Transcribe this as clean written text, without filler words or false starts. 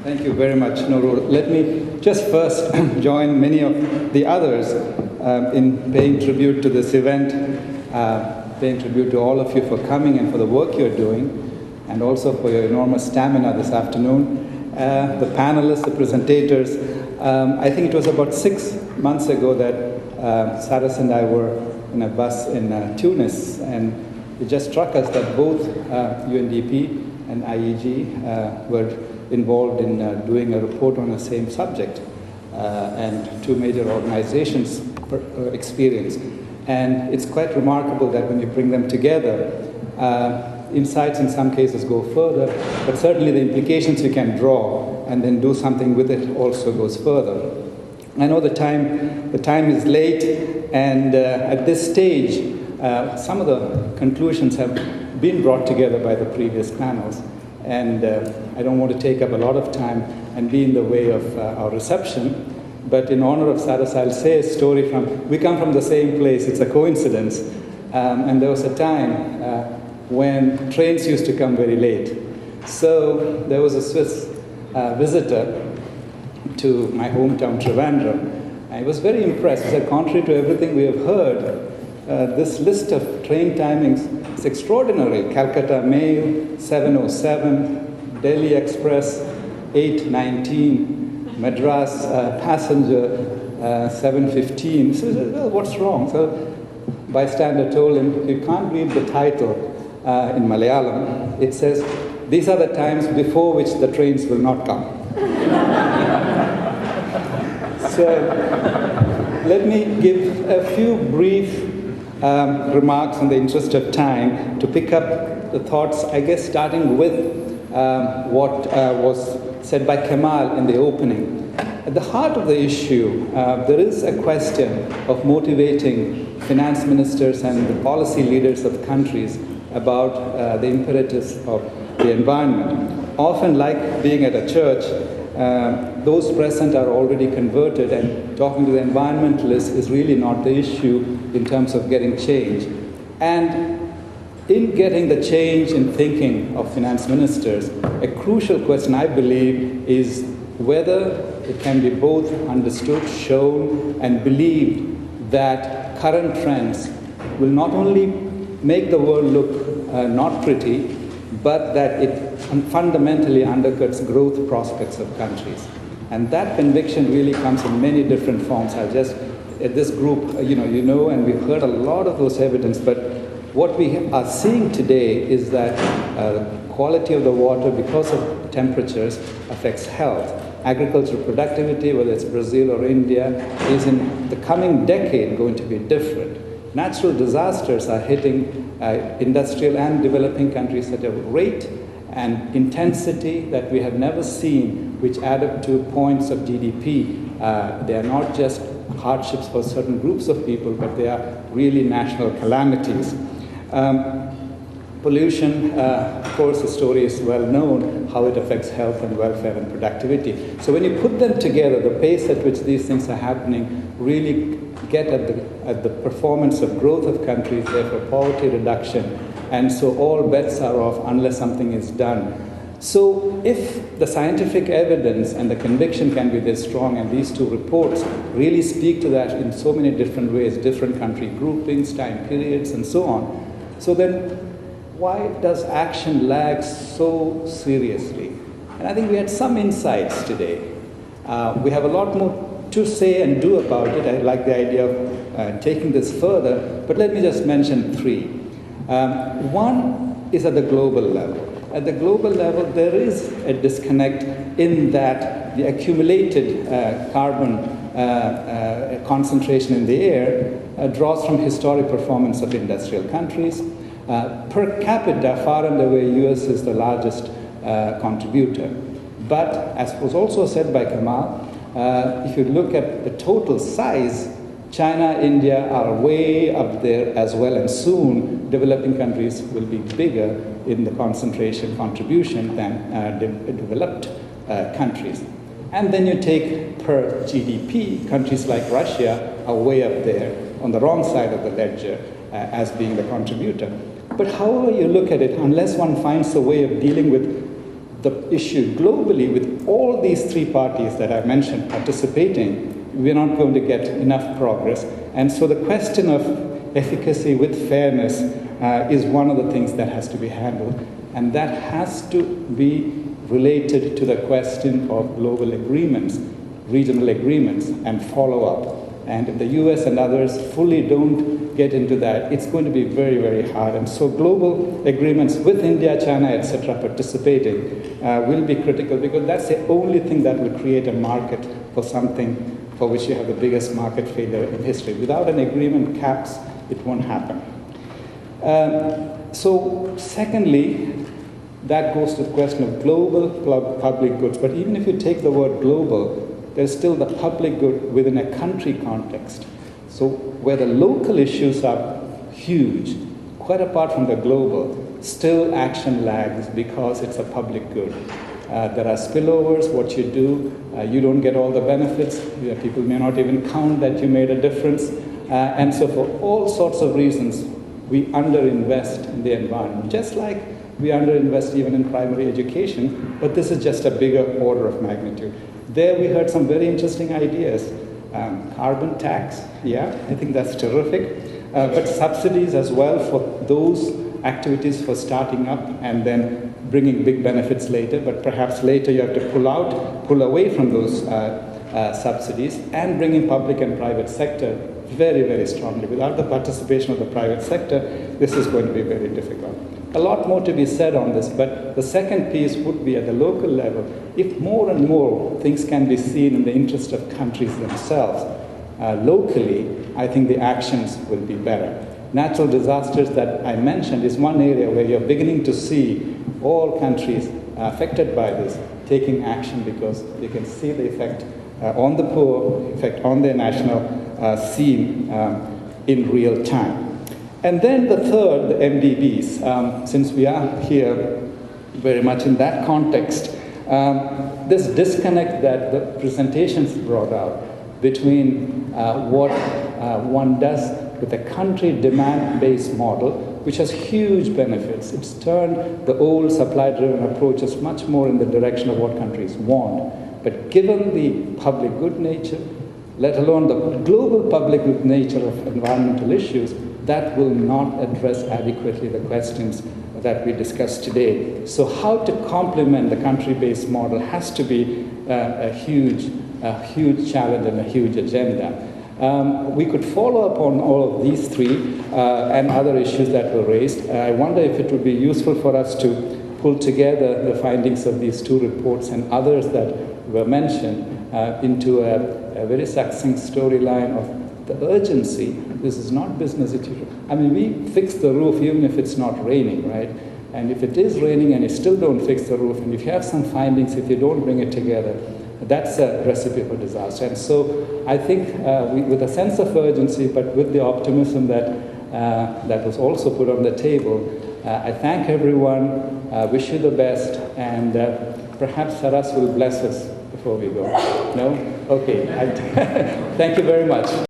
Thank you very much, Nurul. Let me just first join many of the others in paying tribute to this event, paying tribute to all of you for coming and for the work you're doing, and also for your enormous stamina this afternoon. The panelists, the presentators, I think it was about 6 months ago that Saras and I were in a bus in Tunis, and it just struck us that both UNDP and IEG were involved in doing a report on the same subject, and two major organizations experience. And it's quite remarkable that when you bring them together, insights in some cases go further, but certainly the implications you can draw and then do something with it also goes further. I know the time is late, and at this stage, some of the conclusions have been brought together by the previous panels. And I don't want to take up a lot of time and be in the way of our reception. But in honor of Saras, I'll say a story we come from the same place, it's a coincidence. And there was a time when trains used to come very late. So there was a Swiss visitor to my hometown, Trivandrum. I was very impressed. He said, contrary to everything we have heard, this list of train timings is extraordinary. Calcutta Mail, 7:07, Delhi Express, 8:19, Madras Passenger, 7:15. So he said, well, what's wrong? So bystander told him, you can't read the title in Malayalam. It says, these are the times before which the trains will not come. So let me give a few brief remarks in the interest of time to pick up the thoughts, I guess starting with what was said by Kemal in the opening. At the heart of the issue, there is a question of motivating finance ministers and the policy leaders of countries about the imperatives of the environment. Often, like being at a church, those present are already converted, and talking to the environmentalists is really not the issue in terms of getting change. And in getting the change in thinking of finance ministers, a crucial question, I believe, is whether it can be both understood, shown, and believed that current trends will not only make the world look not pretty, but that it fundamentally undercuts growth prospects of countries. And that conviction really comes in many different forms. At this group, and we've heard a lot of those evidence, but what we are seeing today is that quality of the water, because of temperatures, affects health. Agricultural productivity, whether it's Brazil or India, is in the coming decade going to be different. Natural disasters are hitting industrial and developing countries at a rate and intensity that we have never seen, which add up to points of GDP. They are not just hardships for certain groups of people, but they are really national calamities. Pollution, of course, the story is well known, how it affects health and welfare and productivity. So when you put them together, the pace at which these things are happening really get at the performance of growth of countries, therefore poverty reduction, and so all bets are off unless something is done. So if the scientific evidence and the conviction can be this strong, and these two reports really speak to that in so many different ways, different country groupings, time periods, and so on, so then why does action lag so seriously? And I think we had some insights today. We have a lot more to say and do about it. I like the idea of taking this further, but let me just mention three. One is at the global level. At the global level, there is a disconnect in that the accumulated carbon concentration in the air draws from historic performance of industrial countries. Per capita, far and away, US is the largest contributor. But as was also said by Kemal, if you look at the total size, China, India are way up there as well, and soon developing countries will be bigger in the concentration contribution than developed countries. And then you take per GDP, countries like Russia are way up there on the wrong side of the ledger as being the contributor. But however you look at it, unless one finds a way of dealing with the issue globally with all these three parties that I mentioned participating, we're not going to get enough progress. And so the question of efficacy with fairness is one of the things that has to be handled. And that has to be related to the question of global agreements, regional agreements, and follow-up. And if the US and others fully don't get into that, it's going to be very, very hard. And so global agreements with India, China, etc., participating will be critical, because that's the only thing that will create a market for something for which you have the biggest market failure in history. Without an agreement caps, it won't happen. So secondly, that goes to the question of global public goods. But even if you take the word global, there's still the public good within a country context. So where the local issues are huge, quite apart from the global, still action lags because it's a public good. There are spillovers, what you do, you don't get all the benefits, people may not even count that you made a difference, and so for all sorts of reasons, we underinvest in the environment, just like we underinvest even in primary education, but this is just a bigger order of magnitude. There we heard some very interesting ideas. Carbon tax, yeah, I think that's terrific, but subsidies as well for those activities for starting up and then bringing big benefits later, but perhaps later you have to pull away from those subsidies, and bring in public and private sector very, very strongly. Without the participation of the private sector, this is going to be very difficult. A lot more to be said on this, but the second piece would be at the local level. If more and more things can be seen in the interest of countries themselves, locally, I think the actions will be better. Natural disasters that I mentioned is one area where you're beginning to see all countries affected by this taking action, because they can see the effect on the poor, effect on their national scene in real time. And then the third, the MDBs, since we are here very much in that context, this disconnect that the presentations brought out between what one does with a country demand-based model, which has huge benefits. It's turned the old supply-driven approaches much more in the direction of what countries want. But given the public good nature, let alone the global public good nature of environmental issues, that will not address adequately the questions that we discussed today. So how to complement the country-based model has to be a huge challenge and a huge agenda. We could follow up on all of these three and other issues that were raised. I wonder if it would be useful for us to pull together the findings of these two reports and others that were mentioned into a very succinct storyline of the urgency. This is not business as usual. I mean, we fix the roof even if it's not raining, right? And if it is raining and you still don't fix the roof, and if you have some findings, if you don't bring it together, that's a recipe for disaster. And so I think with a sense of urgency, but with the optimism that that was also put on the table, I thank everyone, wish you the best, and perhaps Saras will bless us before we go. No? Okay. Thank you very much.